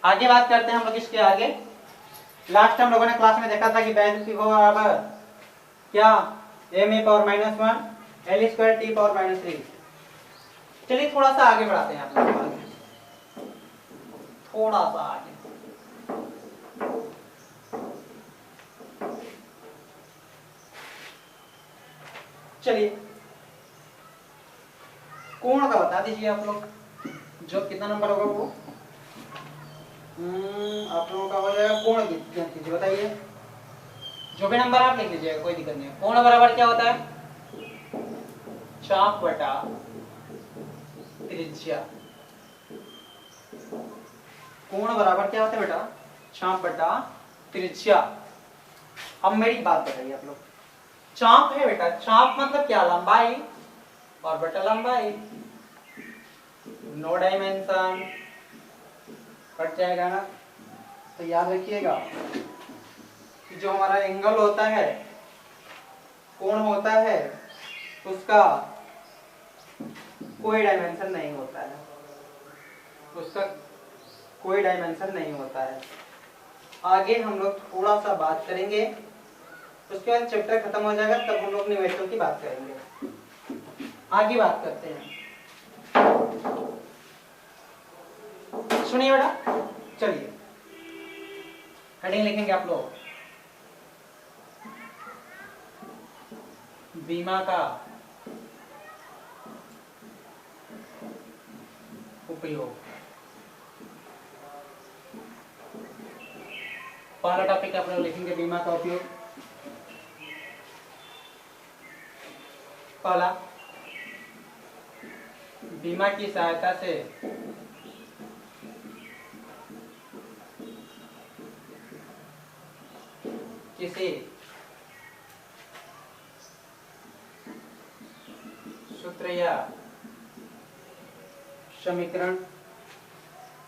आगे बात करते हैं हम लोग इसके आगे। लास्ट हम लोगों ने क्लास में देखा था कि बेस पिवो बराबर क्या a में power -1 l square t power -3। चलिए थोड़ा सा आगे बढ़ाते हैं आप लोग, थोड़ा सा आगे। चलिए कोण का बता दीजिए आप लोग, जो कितना नंबर होगा वो आप लोगों का हो जाएगा। कोण ज्ञात कीजिए, बताइए। जो भी नंबर आप लिख लीजिएगा, कोई दिक्कत नहीं है। कोण बराबर क्या होता है? चाप बटा त्रिज्या। कोण बराबर क्या होता है बेटा? चाप बटा त्रिज्या। अब मेरी बात बताइए आप लोग, चाप है बेटा, चाप मतलब क्या? लंबाई और बटा लंबाई, नो डायमेंशन, कट जाएगा ना। तो याद रखिएगा कि जो हमारा एंगल होता है, कोण होता है, उसका कोई डायमेंशन नहीं होता है, उसका कोई डायमेंशन नहीं होता है। आगे हम लोग थोड़ा सा बात करेंगे, उसके बाद चैप्टर खत्म हो जाएगा, तब हम लोग न्यूमेरिकल की बात करेंगे। आगे बात करते हैं, सुनिए बेटा। चलिए हेडिंग लिखेंगे आप लोग, बीमा का उपयोग। पहला टॉपिक आप लोग लिखेंगे बीमा का उपयोग। पहला, बीमा की सहायता से किसी सूत्र या समीकरण,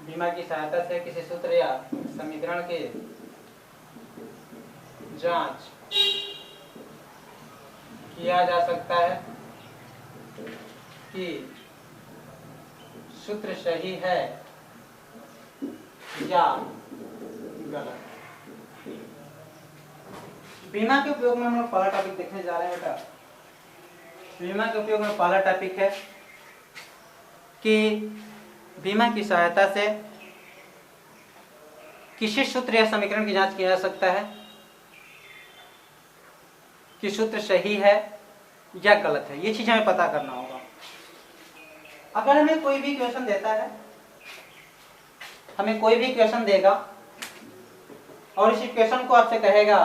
बीमा की सहायता से किसी सूत्र या समीकरण के जांच किया जा सकता है कि सूत्र सही है या गलत। बीमा के उपयोग में हम लोग पहला टॉपिक देखने जा रहे हैं बेटा। बीमा के उपयोग में पहला टॉपिक है कि बीमा की सहायता से किसी सूत्र या समीकरण की जांच किया जा सकता है कि सूत्र सही है या गलत है। ये चीज हमें पता करना होगा। अगर हमें कोई भी क्वेश्चन देता है, हमें कोई भी क्वेश्चन देगा और इस क्वेश्चन को आपसे कहेगा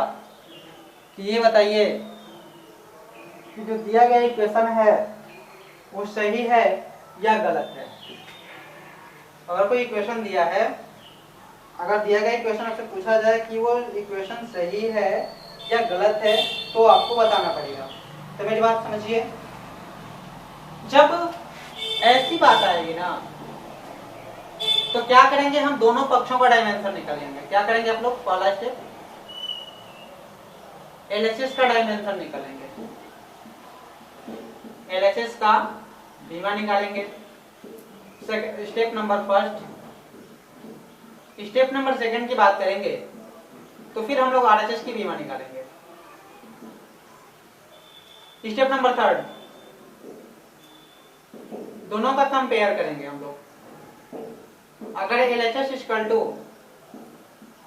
कि ये बताइए कि जो दिया गया इक्वेशन है वो सही है या गलत है। अगर कोई इक्वेशन दिया है, अगर दिया गया इक्वेशन आपसे पूछा जाए कि वो इक्वेशन सही है या गलत है, तो आपको बताना पड़ेगा। तो मेरी बात समझिए, जब ऐसी बात आएगी ना, तो क्या करेंगे हम? दोनों पक्षों का डायमेंशन निकालेंगे। क्या करेंगे आप लोग? पहला स्टेप, एलएचएस का डायमेंशन निकालेंगे। एलएचएस का बीमा निकालेंगे। Step number first. Step number second की बात करेंगे तो फिर हम लोग आरएचएस की बीमा निकालेंगे। स्टेप नंबर थर्ड, दोनों का कंपेयर करेंगे हम लोग। अगर एलएचएस इक्वल टू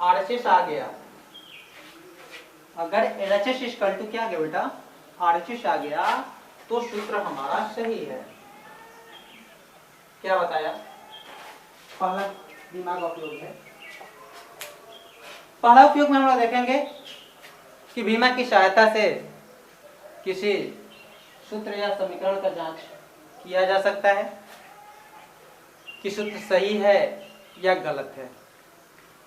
आरएचएस आ गया, अगर एलएचएस इक्वल टू क्या आ गया बेटा? आरएचएस आ गया, तो सूत्र हमारा सही है। क्या बताया? पहला बीमा का उपयोग है। पहला उपयोग में हम लोग देखेंगे कि बीमा की सहायता से किसी सूत्र या समीकरण का जांच किया जा सकता है कि सूत्र सही है या गलत है।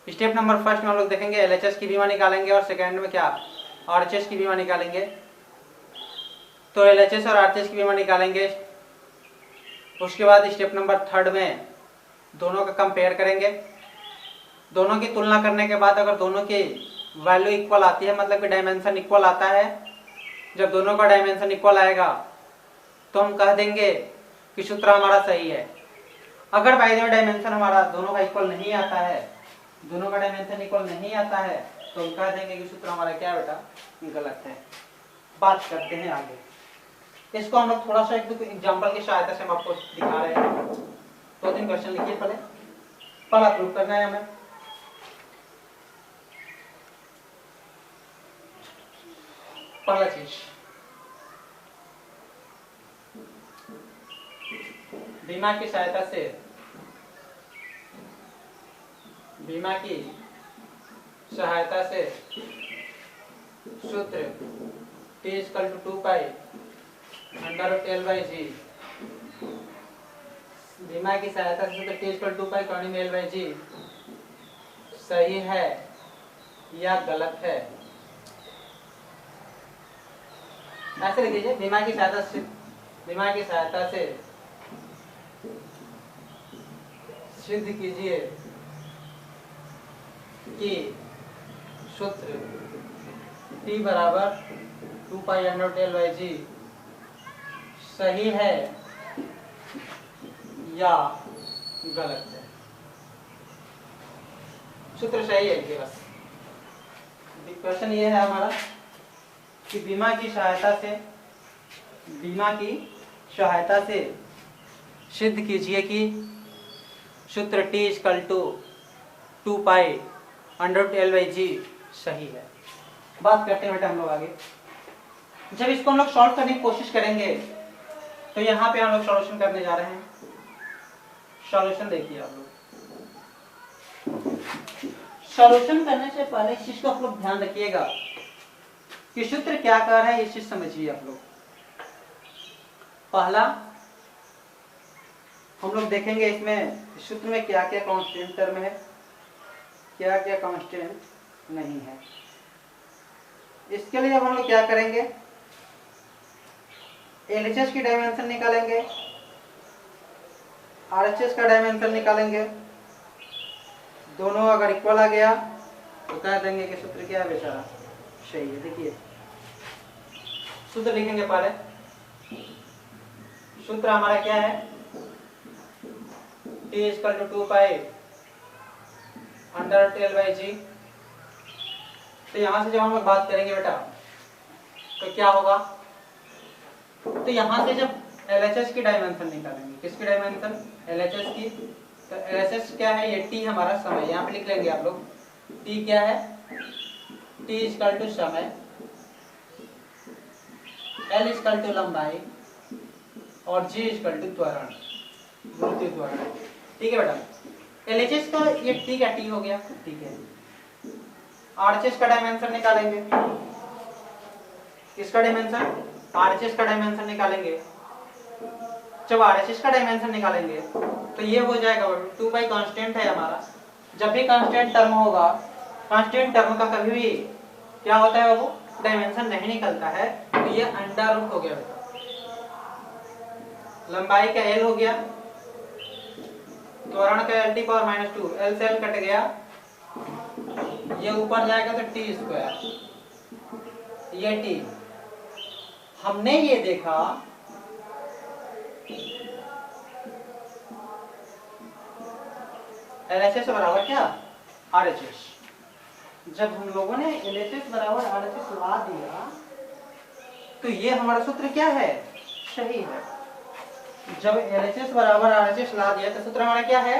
स्टेप नंबर फर्स्ट में हम लोग देखेंगे एलएचएस की बीमा निकालेंगे और सेकंड में क्या? आरएचएस की बीमा निकालेंगे। तो एलएचएस और आरएचएस की बीमा निकालेंगे। उसके बाद स्टेप नंबर थर्ड में दोनों का कंपेयर करेंगे। दोनों की तुलना करने के बाद अगर दोनों की वैल्यू इक्वल आती है, मतलब कि डायमेंशन इक्वल आता है, जब दोनों का डायमेंशन इक्वल आएगा तो हम कह देंगे कि सूत्र हमारा सही है। अगर बाय द वे डायमेंशन हमारा दोनों का इक्वल नहीं आता है दोनों का डायमेंशन इक्वल नहीं आता है तो हम कह देंगे कि सूत्र हमारा क्या बेटा गलत है। बात करते हैं आगे। इसको हम लोग थोड़ा सा एक दो एग्जाम्पल की सहायता से हम आपको दिखा रहे हैं। 2-3 क्वेश्चन लिखिए। पहला प्रूव करना है हमें। पहला चीज, बीमा की सहायता से सूत्र T = 2 √L/G। बीमा की सहायता से सूत्र T = 2 L/G सही है या गलत है? ऐसे लिख दीजिए, बीमा की सहायता से सिद्ध कीजिए कि सूत्र T = 2 L/G सही है या गलत है। सूत्र सही है कि बस। क्वेश्चन ये है हमारा कि बीमा की सहायता से सिद्ध कीजिए कि सूत्र T = 2 √L/G सही है। बात करते हैं बेटा हम लोग आगे। जब इसको हम लोग सॉल्व करने की कोशिश करेंगे तो यहाँ पे हम लोग सॉल्यूशन करने जा रहे हैं। सॉल्यूशन देखिए आप लोग। सॉल्यूशन करने से पहले इस चीज को आप लोग ध्यान रखिएगा कि सूत्र क्या कह रहा है, ये चीज समझिए आप लोग। पहला हम लोग देखेंगे इसमें सूत्र में क्या क्या कांस्टेंट टर्म है, क्या क्या कांस्टेंट नहीं है। इसके लिए अब हम लोग क्या करेंगे, LHS की डायमेंशन निकालेंगे, RHS का डायमेंशन निकालेंगे। दोनों अगर इक्वल आ गया तो कह देंगे कि सूत्र क्या है बेटा सही है। देखिए सूत्र लिखेंगे पहले। सूत्र हमारा क्या है, T = 2 √L/G। तो यहां से जब हम लोग बात करेंगे बेटा तो क्या होगा, तो यहां से जब LHS की डायमेंशन निकालेंगे, किसकी डायमेंशन, LHS की। तो LHS क्या है, ये T हमारा समय, यहाँ पे लिख लेंगे आप लोग। T क्या है, T = समय, L = लंबाई और G = त्वरण, गुरुत्वीय त्वरण। ठीक है बेटा। LHS का ये T का T हो गया, ठीक है। RHS का डायमेंशन निकालेंगे, किसका डायमेंशन, RHS का डायमेंशन निकालेंगे। जब RHS का डायमेंशन निकालेंगे तो ये हो जाएगा 2 कांस्टेंट है हमारा। जब भी कांस्टेंट टर्म होगा, कांस्टेंट टर्म का कभी भी क्या होता है, वो डायमेंशन नहीं निकलता है, तो ये अंडर हो गया बेटा। लंबाई का L हो गया, त्वरण का L⁻², L से L कट गया, ये ऊपर जाएगा तो T², ये T। हमने ये देखा LHS बराबर क्या, RHS। जब हम लोगों ने LHS बराबर RHS ला दिया तो ये हमारा सूत्र क्या है, सही है। जब LHS बराबर RHS ला दिया तो सूत्र हमारा क्या है,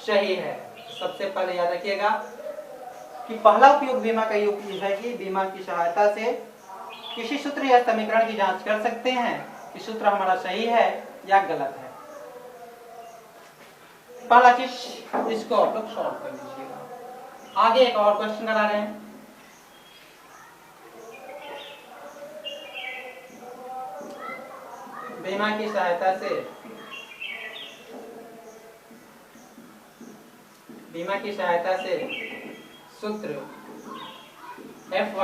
सही है। सबसे पहले याद रखिएगा कि पहला उपयोग बीमा का ये है कि बीमा की सहायता से किसी सूत्र या समीकरण की जांच कर सकते हैं कि सूत्र हमारा सही है या गलत है। पहला चीज इसको आप लोग सॉल्व कर लीजिएगा। आगे एक और क्वेश्चन करा रहे हैं। बीमा की सहायता से सूत्र F =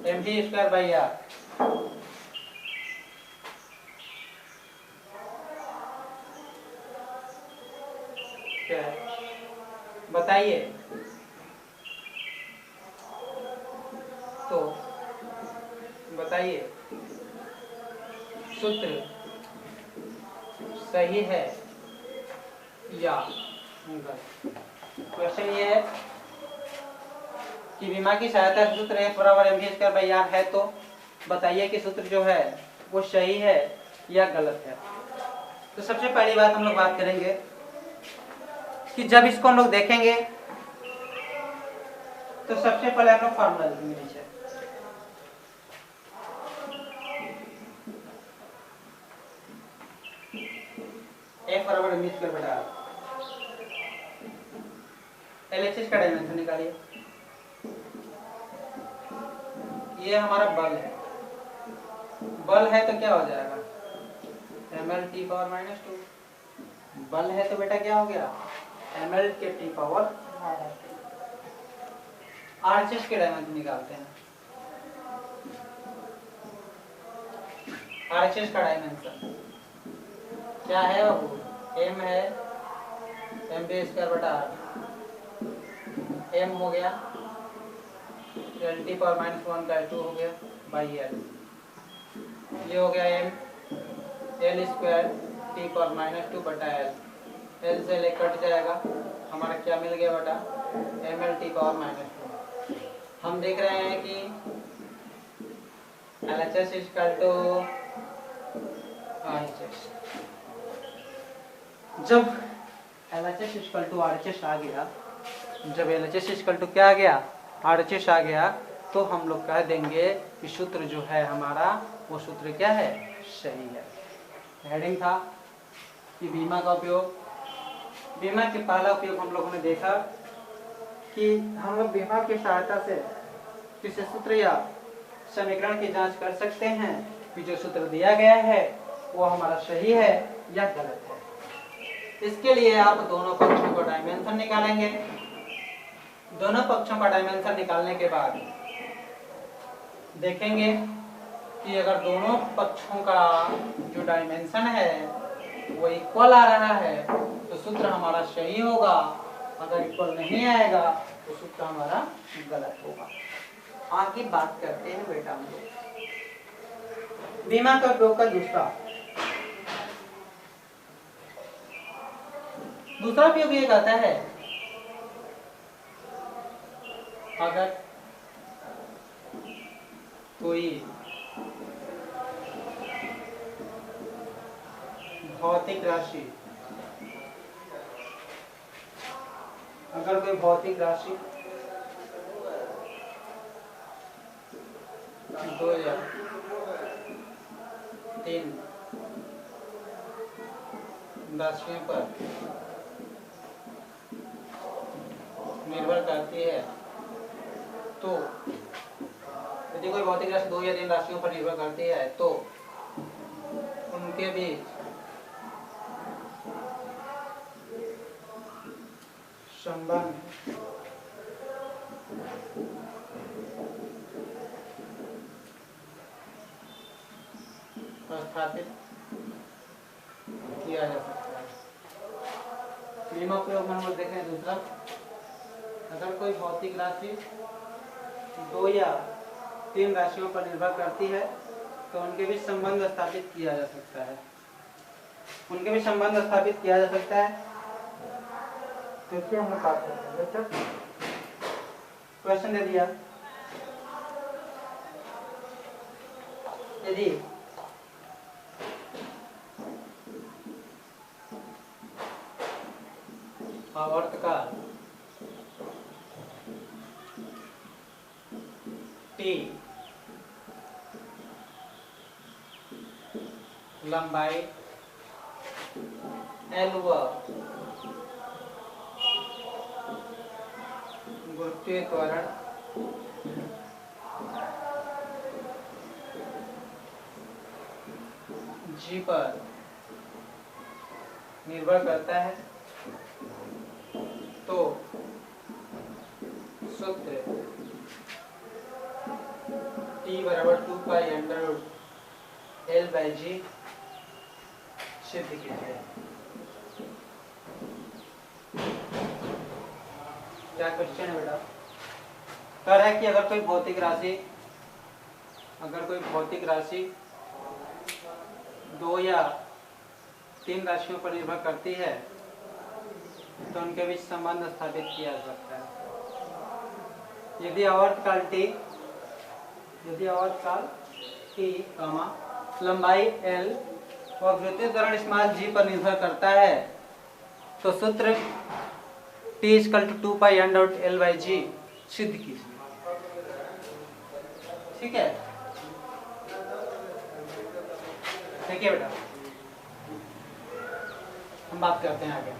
mv²/r। क्या है बताइए। तो बताइए सूत्र सही है या गलत। क्वेश्चन ये है कि बीमा की सहायता से सूत्र F बराबर mv²r है, तो बताइए कि सूत्र जो है वो सही है या गलत है। तो सबसे पहली बात हम लोग बात करेंगे कि जब इसको हम लोग देखेंगे तो सबसे पहले हम लोग फार्मूला लिखेंगे नीचे। F बराबर mv²/r। LHS का डायमेंशन निकालिए। ये हमारा बल है, बल है तो क्या हो जाएगा mL/-2। बल है तो बेटा क्या हो गया mL/-2। RHS के डायमेंशन निकालते हैं। RHS का डायमेंशन क्या है बाबू, m है mv²/r, m हो गया L/-1 का 2 हो गया बाई L, ये हो गया m L²T⁻²/L, L से L कट जाएगा, हमारा क्या मिल गया बेटा mL/-2। हम देख रहे हैं कि LHS = RHS। जब LHS = RHS आ गया, जब LHS = क्या आ गया RHS आ गया, तो हम लोग कह देंगे कि सूत्र जो है हमारा वो सूत्र क्या है, सही है। हेडिंग था कि बीमा का उपयोग, बीमा के पहला उपयोग हम लोगों ने देखा कि हम लोग बीमा की सहायता से किसी सूत्र या समीकरण की जांच कर सकते हैं कि जो सूत्र दिया गया है वो हमारा सही है या गलत है। इसके लिए आप दोनों पक्षों का डायमेंशन निकालेंगे। दोनों पक्षों का डायमेंशन निकालने के बाद देखेंगे कि अगर दोनों पक्षों का जो डायमेंशन है वो इक्वल आ रहा है तो सूत्र हमारा सही होगा, अगर इक्वल नहीं आएगा तो सूत्र हमारा गलत होगा। आगे बात करते हैं बेटा हम लोग बीमा का उपयोग का दूसरा उपयोग ये कहता है, अगर कोई भौतिक राशि, अगर कोई भौतिक राशि 2 या 3 राशियों पर निर्भर करती है, तो यदि कोई भौतिक राशि 2 या 3 राशियों पर निर्भर करती है तो उनके बीच संबंध स्थापित किया जा सकता है। बीमा प्रयोग हम लोग देखें दूसरा, अगर कोई भौतिक राशि 2 या 3 राशियों पर निर्भर करती है तो उनके बीच संबंध स्थापित किया जा सकता है। उनके बीच संबंध स्थापित किया जा सकता है। देखिए हम बात करते हैं, क्वेश्चन दे दिया, यदि आवर्तकाल T लंबाई L व गुरुत्वीय त्वरण G पर निर्भर करता है तो सूत्र T = 2π√L/G सिद्ध कीजिए। क्या क्वेश्चन है बेटा? कह रहा है कि अगर कोई भौतिक राशि 2 या 3 राशियों पर निर्भर करती है तो उनके बीच संबंध स्थापित किया जा सकता है। यदि आवर्तकाल t, लंबाई l व वृत्तीय त्वरण स्मॉल g पर निर्भर करता है तो सूत्र t = 2π(n.l/g) सिद्ध कीजिए। ठीक है, देखिए बेटा, हम बात करते हैं आगे।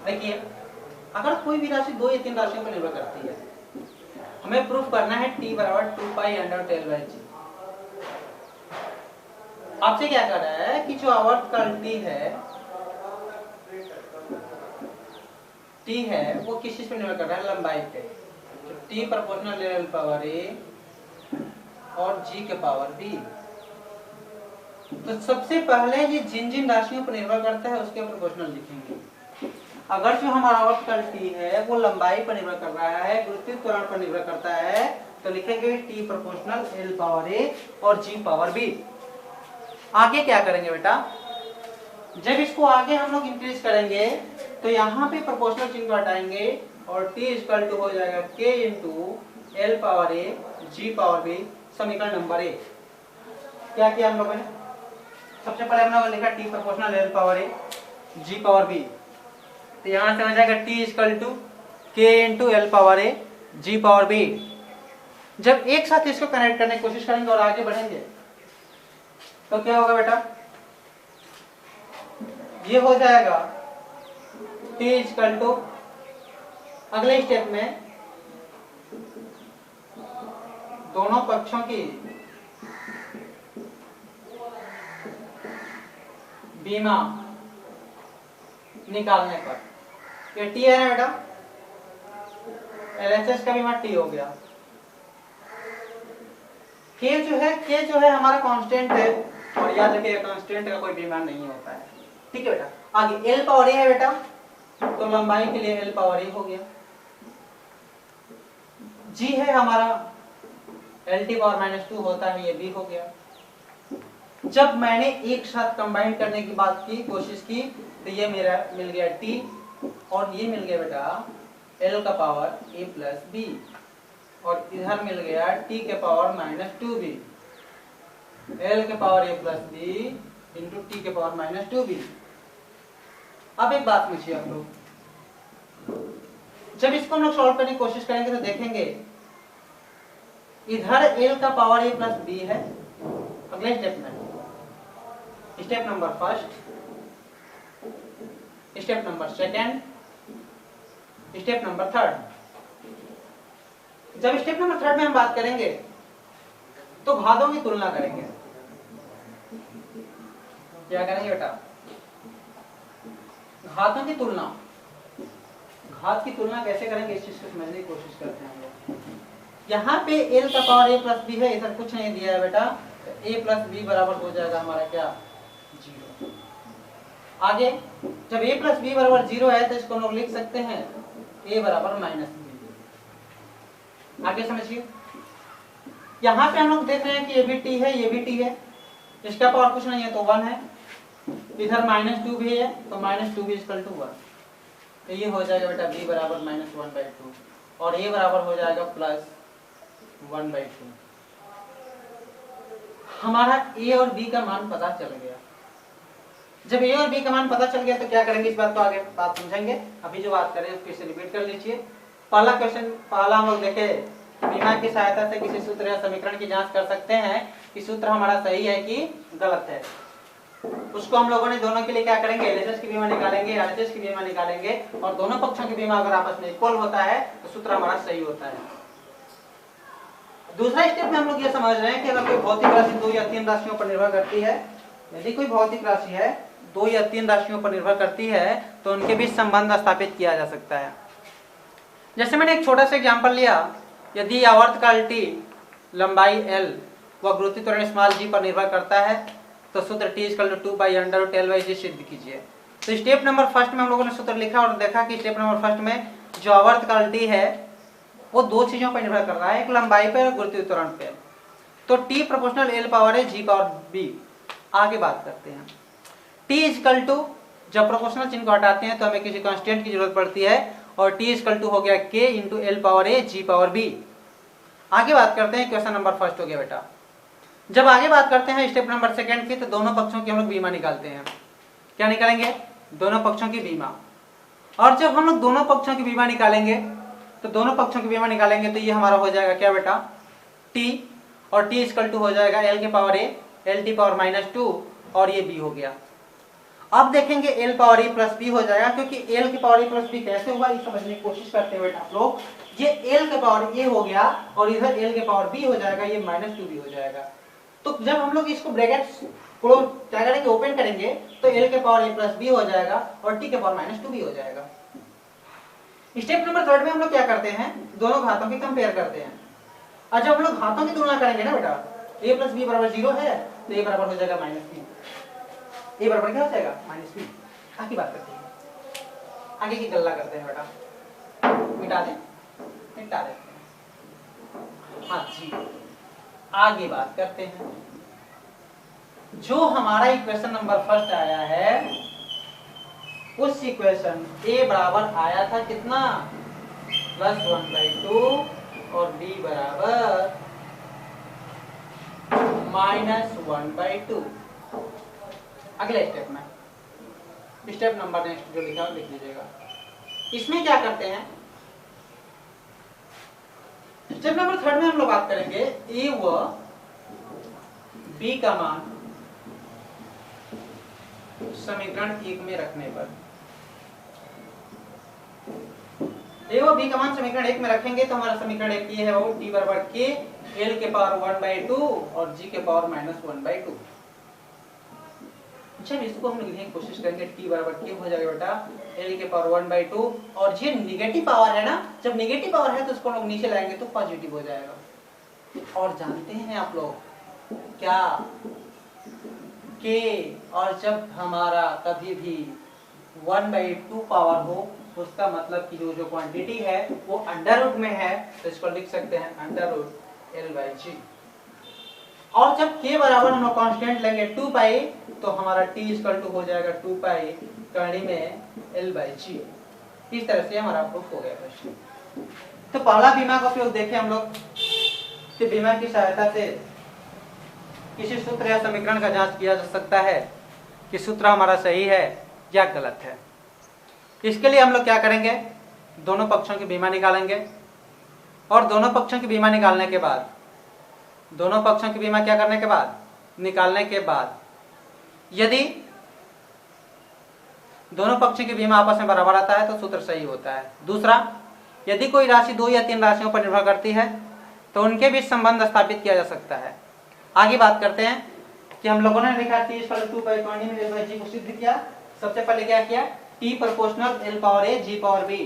देखिए, अगर कोई भी राशि 2 या 3 राशियों पर निर्भर करती है, हमें प्रूफ करना है t = 2π(n.l/g)। आपसे क्या कर रहा है कि जो आवर्तकाल t है वो किस चीज पर निर्भर कर रहा है? लंबाई पे। तो t प्रोपोर्शनल l/a और g के पावर b। तो सबसे पहले ये जिन जिन राशियों पर निर्भर करता है उसके प्रोपोर्शनल लिखेंगे। अगर जो हमारा आवर्तकाल t है वो लंबाई पर निर्भर कर रहा है, वृत्तीय त्वरण पर निर्भर करता है, तो लिखेंगे t प्रोपोर्शनल l/a और g पावर b। आगे क्या करेंगे बेटा? जब इसको आगे हम लोग इंक्रीज करेंगे तो यहाँ पे प्रोपोर्शनल चिन्ह को हटाएंगे और t = हो जाएगा k × l/a g power b, समीकरण नंबर 1। क्या किया हम लोगों ने? सबसे पहले हम लोगों ने लिखा t proportional l/a g power b। तो यहाँ से हो जाएगा t = k × l/a g power b। जब एक साथ इसको कनेक्ट करने की कोशिश करेंगे और आगे बढ़ेंगे तो क्या होगा बेटा? ये हो जाएगा t = अगले स्टेप में दोनों पक्षों की बीमा निकालने पर, ये t है ना बेटा, LHS का बीमा t हो गया। k जो है हमारा कांस्टेंट है और याद रखिए कांस्टेंट का कोई बीमा नहीं होता है। ठीक है बेटा, आगे l/a है बेटा, तो लंबाई के लिए l/a हो गया। g है हमारा LT⁻² होता है, ये भी हो गया। जब मैंने एक साथ कंबाइन करने की बात की, कोशिश की, तो ये मेरा मिल गया t और ये मिल गया बेटा l का पावर a + b और इधर मिल गया t के पावर -2b, l के power a + b into t के पावर -2b। अब एक बात पूछिए आप लोग, जब इसको हम लोग सॉल्व करने की कोशिश करेंगे तो देखेंगे इधर l का पावर a + b है। अगले स्टेप में step number 1, step number 2, step number 3। जब स्टेप नंबर 3 में हम बात करेंगे तो घातों की तुलना करेंगे। क्या करेंगे बेटा? घातों की तुलना। घात की तुलना कैसे करेंगे इस चीज को समझने की कोशिश करते हैं। यहाँ पे l का पावर a + b है, इधर कुछ नहीं दिया है बेटा, तो a + b बराबर हो जाएगा हमारा क्या? 0। आगे जब a + b बराबर 0 है तो इसको हम लोग लिख सकते हैं a बराबर -b। आगे समझिए, यहाँ पे हम लोग देख रहे हैं कि ये भी t है, ये भी t है, इसका पावर कुछ नहीं है तो 1 है, इधर -2 भी है तो -2b = 1। तो ये हो जाएगा बेटा b बराबर -1/2 और a बराबर हो जाएगा +1/2। हमारा a और b का मान पता चल गया। जब a और b का मान पता चल गया तो क्या करेंगे, इस बात को आगे बात समझेंगे। अभी जो बात करें फिर से रिपीट कर लीजिए। पहला हम लोग देखे बीमा की सहायता से किसी सूत्र या समीकरण की जांच कर सकते हैं कि सूत्र हमारा सही है कि गलत है। उसको हम लोगों ने दोनों के लिए क्या करेंगे, LHS की बीमा निकालेंगे, RHS की बीमा निकालेंगे और दोनों पक्षों की बीमा अगर आपस में इक्वल होता है तो सूत्र हमारा सही होता है। दूसरा स्टेप में हम लोग ये समझ रहे हैं कि अगर कोई भौतिक राशि 2 या 3 राशियों पर निर्भर करती है, यदि कोई भौतिक राशि है 2 या 3 राशियों पर निर्भर करती है तो उनके बीच संबंध स्थापित किया जा सकता है। जैसे मैंने एक छोटा सा एग्जांपल लिया, यदि आवर्तकाल t लंबाई l व वृत्तीय त्वरण स्मॉल g पर निर्भर करता है तो सूत्र t = 2π(n.l/g) सिद्ध कीजिए। तो स्टेप नंबर 1 में हम लोगों ने सूत्र लिखा और देखा कि स्टेप नंबर 1 में जो आवर्तकाल t है वो 2 चीजों पर निर्भर कर रहा है, एक लंबाई पर और वृत्तीय त्वरण पे। तो t proportional l/a g power b। आगे बात करते हैं। t इक्वल टू, जब प्रोपोर्शनल चिन्ह को हटाते हैं तो हमें किसी कांस्टेंट की जरूरत पड़ती है, और t इक्वल टू हो गया k into L power a G power b। आगे बात करते हैं, क्वेश्चन नंबर फर्स्ट हो गया बेटा। जब आगे बात करते हैं स्टेप नंबर सेकंड की, तो दोनों पक्षों की हम लोग बीमा निकालते हैं। क्या निकालेंगे? दोनों पक्षों की बीमा। और जब हम लोग दोनों पक्षों की बीमा निकालेंगे, तो दोनों पक्षों की बीमा निकालेंगे तो ये हमारा हो जाएगा क्या बेटा? t, और t इक्वल टू हो जाएगा l के power a L T power minus 2, और ये b हो गया। अब देखेंगे l power a plus b हो जाएगा, क्योंकि l के पावर a प्लस b कैसे हुआ ये समझने की कोशिश करते हैं बेटा आप लोग। ये l के पावर a हो गया और इधर l के पावर b हो जाएगा, ये माइनस 2b हो जाएगा। तो जब हम लोग इसको ब्रैकेट को क्या करेंगे, ओपन करेंगे, तो l के पावर a प्लस b हो जाएगा और t के पावर माइनस 2b हो जाएगा। स्टेप नंबर थर्ड में हम लोग क्या करते हैं, दोनों घातों की कंपेयर करते हैं। और जब हम लोग घातों की तुलना करेंगे ना बेटा, a प्लस b बराबर 0 है, तो a बराबर हो जाएगा माइनस b। a बराबर क्या हो जाएगा? Minus b। आगे बात करते हैं, आगे की गल्ला करते हैं बेटा, मिटा दें, मिटा देते हैं। हाँ जी, आगे बात करते हैं। जो हमारा इक्वेशन नंबर फर्स्ट आया है, उस इक्वेशन a बराबर आया था कितना? प्लस 1/2 और b बराबर माइनस 1/2। अगले स्टेप में, स्टेप नंबर नेक्स्ट जो लिखा लिख लीजिएगा। इसमें क्या करते हैं, स्टेप नंबर थर्ड में हम लोग बात करेंगे a व b का मान समीकरण 1 में रखने पर। a व b का मान समीकरण 1 में रखेंगे तो हमारा समीकरण 1 ये है, वो t बराबर k l के पावर 1/2 और g के पावर माइनस 1/2। जब इसको हम लिखने की कोशिश करेंगे, t बराबर k हो जाएगा बेटा l के पावर 1/2, और ये निगेटिव पावर है ना, जब निगेटिव पावर है तो इसको लोग नीचे लाएंगे तो पॉजिटिव हो जाएगा। और जानते हैं आप लोग क्या, k और जब हमारा कभी भी 1/2 पावर हो, उसका मतलब कि जो क्वांटिटी है वो अंडर रूट में है, तो इसको लिख सकते हैं अंडर रूट l/g। और जब k बराबर हम लोग कांस्टेंट लेंगे 2 पाई, तो हमारा t इक्वल टू हो जाएगा 2 पाई कड़ी में l/g। इस तरह से हमारा प्रूफ हो गया क्वेश्चन। तो पहला बीमा का उपयोग देखें हम लोग कि बीमा की सहायता से किसी सूत्र या समीकरण का जांच किया जा सकता है कि सूत्र हमारा सही है या गलत है। इसके लिए हम लोग क्या करेंगे, दोनों पक्षों की बीमा निकालेंगे, और दोनों पक्षों की बीमा निकालने के बाद, दोनों पक्षों की बीमा क्या करने के बाद, निकालने के बाद, यदि दोनों पक्षों की बीमा आपस में बराबर आता है तो सूत्र सही होता है। दूसरा, यदि कोई राशि 2 या 3 राशियों पर निर्भर करती है तो उनके बीच संबंध स्थापित किया जा सकता है। आगे बात करते हैं कि हम लोगों ने लिखा t इक्वल टू 2 पाई कॉर्डी में l/g को सिद्ध किया। सबसे पहले क्या किया, t proportional l power a g power b,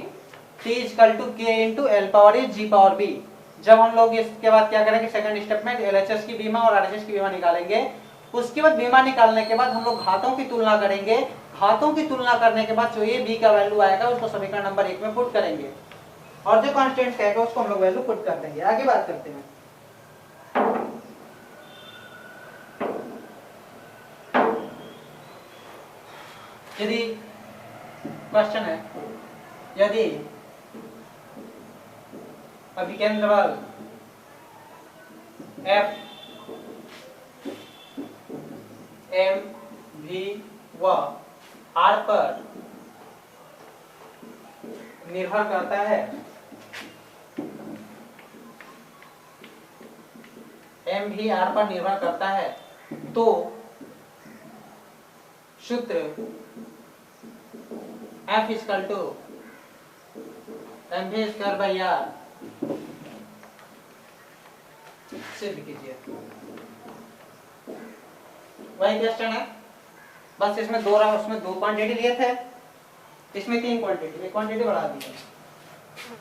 t equal to k into l power a g power b। जब हम लोग इसके बाद क्या करेंगे, सेकंड स्टेप में LHS की बीमा और RHS की बीमा निकालेंगे। उसके बाद बीमा निकालने के बाद हम लोग घातों की तुलना करेंगे। घातों की तुलना करने के बाद जो ये b का वैल्यू आएगा उसको समीकरण नंबर 1 में पुट करेंगे, और जो कांस्टेंट आएगा उसको हम लोग वैल्यू पुट कर देंगे। आगे बात करते हैं। यदि क्वेश्चन है, यदि अभिकेंद्र बल F M V व R पर निर्भर करता है, M भी R पर निर्भर करता है, तो सूत्र F equal to mv square by r सिद्ध कीजिए। वही क्वेश्चन है, बस इसमें दो क्वांटिटी लिए थे, इसमें 3 क्वांटिटी, एक क्वांटिटी बढ़ा दी है।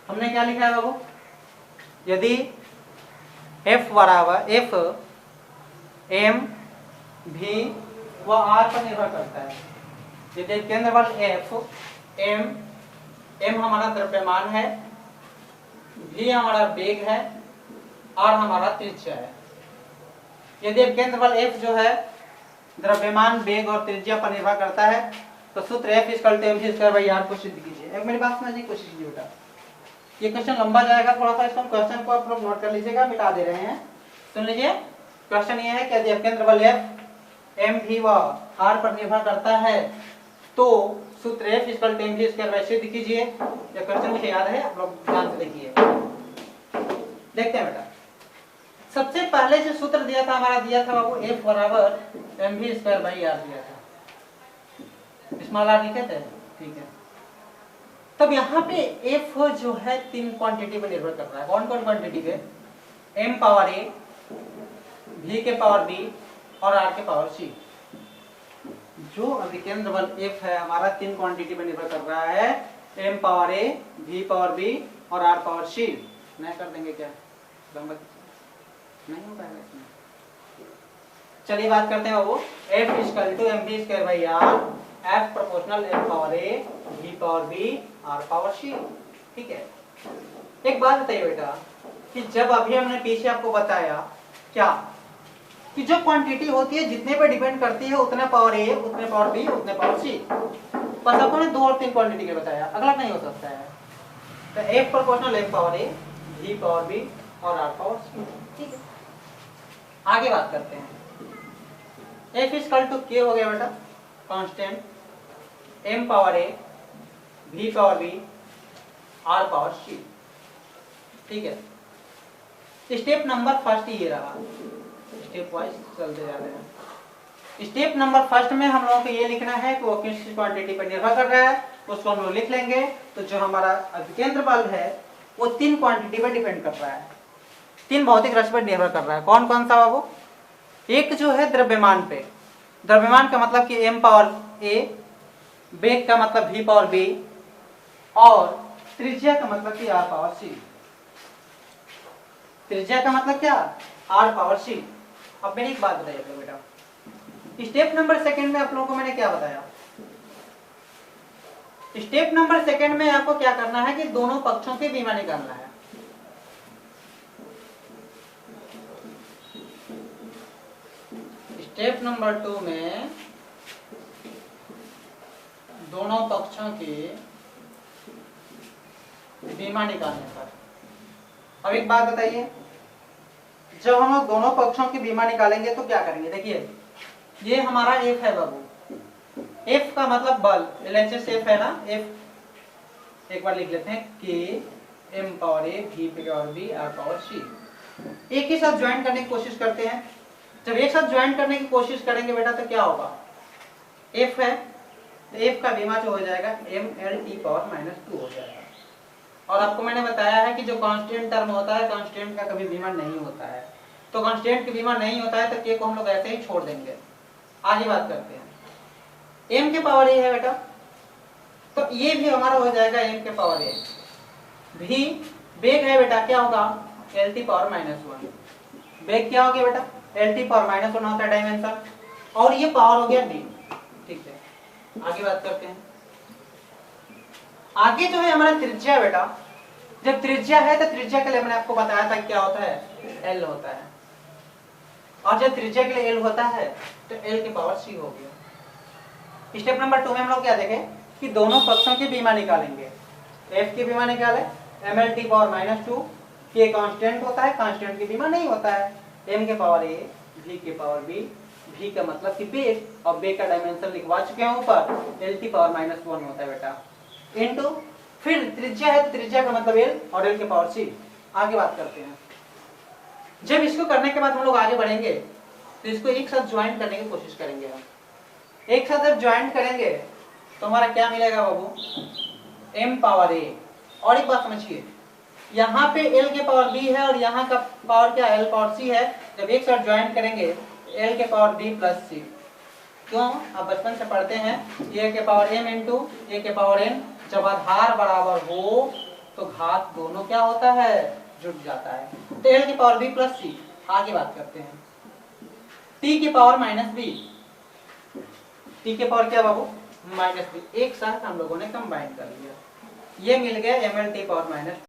हमने क्या लिखा है बाबू, यदि F बराबर F M V व R पर निर्भर करता है, यदि केंद्र बल F M हमारा द्रव्यमान है, V हमारा वेग है, R हमारा त्रिज्या है। यदि केंद्र बल F जो है द्रव्यमान, वेग और त्रिज्या पर निर्भर करता है। तो सूत्र F = mv² को सिद्ध कीजिए। एक मेरी बात समझने की कोशिश कीजिए बेटा, ये क्वेश्चन लंबा जाएगा थोड़ा सा, इसको क्वेश्चन को आप लोग नोट कर लीजिएगा, मिटा दे रहे हैं। सुन लीजिए, क्वेश्चन ये है कि यदि अपकेंद्र बल F m v व r पर निर्भर करता है तो सूत्र F = mv² सिद्ध कीजिए। ये क्वेश्चन मुझे याद है, आप लोग ध्यान से देखिए। देखते हैं बेटा, सबसे पहले जो सूत्र दिया था हमारा, दिया था वो F = mv²/r दिया था। स्मॉल r लिखे थे, ठीक है। तब यहाँ पे F जो है 3 क्वांटिटी पर निर्भर कर रहा है। कौन कौन क्वांटिटी पे? m पावर a, v के पावर b और r के पावर c। जो अभिकेंद्र बल F है हमारा 3 क्वांटिटी पर निर्भर कर रहा है, m power a, v power b और r पावर c। नहीं कर देंगे क्या? नहीं हो पाएगा इसमें। चलिए बात करते हैं बाबू, F = mv²/r, F proportional m power a, v power b, r power c। ठीक है। एक बात बताइए बेटा कि जब अभी हमने पीछे आपको बताया क्या कि जो क्वांटिटी होती है जितने पे डिपेंड करती है उतने पावर a, उतने पावर b, उतने पावर c। बस आपको ने 2 और 3 क्वांटिटी के बताया, अगला नहीं हो सकता है। तो F proportional m power a, v power b और r पावर c। ठीक है, आगे बात करते हैं। F = k हो गया बेटा, constant, m power a, v power b, r power c। ठीक है, स्टेप नंबर फर्स्ट ये रहा, स्टेप वाइज चलते जा रहे हैं। स्टेप नंबर फर्स्ट में हम लोगों को ये लिखना है कि वो किस क्वांटिटी पर निर्भर कर रहा है, उसको हम लोग लिख लेंगे। तो जो हमारा अभिकेंद्र बल है वो 3 क्वांटिटी पर डिपेंड कर रहा है, 3 भौतिक राशि पर निर्भर कर रहा है। कौन कौन सा बाबू? एक जो है द्रव्यमान पे, द्रव्यमान का मतलब कि m पावर a, वेग का मतलब v पावर b और त्रिज्या का मतलब कि r पावर c। त्रिज्या का मतलब क्या? r power c। अब मेरी एक बात बताइए बेटा, स्टेप नंबर सेकंड में आप लोगों को मैंने क्या बताया? स्टेप नंबर सेकंड में आपको क्या करना है कि दोनों पक्षों के बीमा निकालना है। स्टेप नंबर 2 में दोनों पक्षों की बीमा निकालने पर। अब एक बात बताइए, जब हम लोग दोनों पक्षों की बीमा निकालेंगे तो क्या करेंगे? देखिए, ये हमारा F है बाबू, F का मतलब बल, LHS F है ना, F एक बार लिख लेते हैं कि m power a, v power b, r power c। एक ही साथ ज्वाइन करने की कोशिश करते हैं। जब एक साथ ज्वाइन करने की कोशिश करेंगे बेटा तो क्या होगा? F है तो F का बीमा जो हो जाएगा mLT पावर -2 हो जाएगा। और आपको मैंने बताया है कि जो कांस्टेंट टर्म होता है, कांस्टेंट का कभी बीमा नहीं होता है। तो कांस्टेंट का बीमा नहीं होता है तो k को हम लोग ऐसे ही छोड़ देंगे। आगे बात करते हैं, m के पावर a है बेटा, तो ये भी हमारा हो जाएगा m के पावर a। v वेग है बेटा, क्या होगा? LT power -1। वेग क्या हो गया बेटा? LT पावर -1 होता है डायमेंशन, और ये पावर हो गया d। ठीक है, आगे बात करते हैं। आगे जो है हमारा त्रिज्या बेटा, जब त्रिज्या है तो त्रिज्या के लिए मैंने आपको बताया था क्या होता है? L होता है। और जब त्रिज्या के लिए L होता है तो L की पावर C हो गया। स्टेप नंबर 2 में हम लोग क्या देखें कि दोनों पक्षों की बीमा निकालेंगे। F की बीमा निकाले, mLT पावर -2, K कांस्टेंट होता है, कांस्टेंट की बीमा नहीं होता है। m के पावर a, v के पावर b, v का मतलब कि वेग, और वेग का डायमेंशन लिखवा चुके हैं ऊपर, LT पावर -1 होता है बेटा, इनटू फिर त्रिज्या है तो त्रिज्या का मतलब L और L के पावर c। आगे बात करते हैं। जब इसको करने के बाद हम लोग आगे बढ़ेंगे तो इसको एक साथ ज्वाइन करने की कोशिश करेंगे। हम एक साथ जब ज्वाइन करेंगे तो हमारा क्या मिलेगा बाबू? m power a। और एक बात समझिए, यहाँ पे L के पावर b है और यहाँ का पावर क्या? L पावर c है। जब एक साथ ज्वाइन करेंगे L के पावर b प्लस c। क्यों? आप बचपन से पढ़ते हैं a के पावर m इंटू a के पावर n। जब आधार बराबर हो तो घात दोनों क्या होता है? जुड़ जाता है। तो L की पावर b प्लस c। आगे बात करते हैं, t की पावर -b। t के पावर क्या बाबू? -b। एक साथ हम लोगों ने कंबाइन कर लिया, ये मिल गया mLT पावर -2।